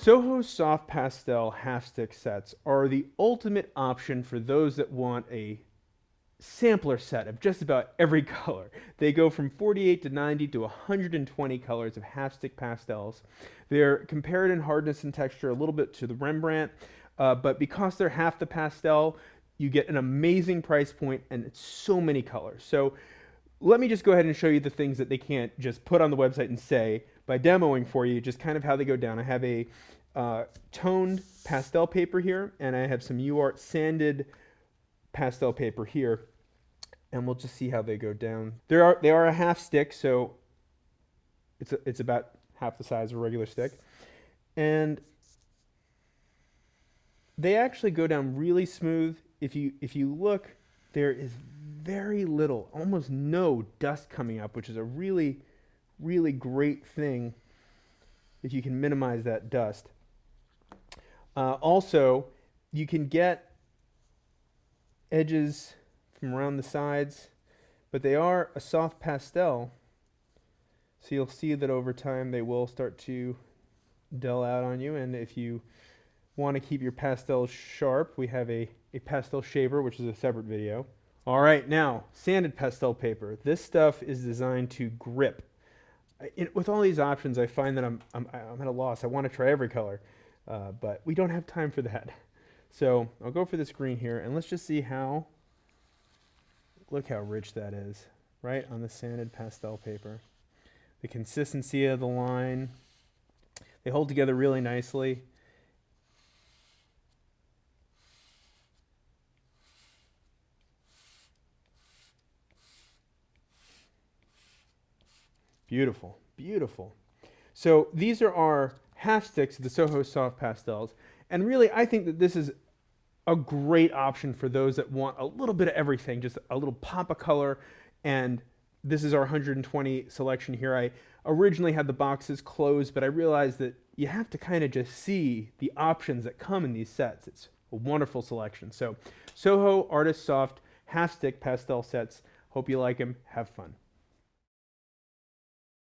SoHo Soft Pastel half stick sets are the ultimate option for those that want a sampler set of just about every color. They go from 48 to 90 to 120 colors of half stick pastels. They're compared in hardness and texture a little bit to the Rembrandt, but because they're half the pastel, you get an amazing price point and it's so many colors. So let me just go ahead and show you the things that they can't just put on the website and say by demoing for you, just kind of how they go down. I have a toned pastel paper here, and I have some UArt sanded pastel paper here, and we'll just see how they go down. They are a half stick, so it's about half the size of a regular stick, and they actually go down really smooth. If you look, there is very little, almost no dust coming up, which is a really great thing if you can minimize that dust. Also, you can get edges from around the sides, but they are a soft pastel, so you'll see that over time they will start to dull out on you. And if you want to keep your pastels sharp, we have a pastel shaver, which is a separate video. All right, now sanded pastel paper. This stuff is designed to grip. With all these options, I find that I'm at a loss. I want to try every color, but we don't have time for that. So I'll go for this green here, and let's just see how, look how rich that is, right, on the sanded pastel paper. The consistency of the line, they hold together really nicely. Beautiful, beautiful. So these are our half sticks of the SoHo Soft Pastels. And really, I think that this is a great option for those that want a little bit of everything, just a little pop of color. And this is our 120 selection here. I originally had the boxes closed, but I realized that you have to kind of just see the options that come in these sets. It's a wonderful selection. So SoHo Artist Soft half stick pastel sets. Hope you like them. Have fun.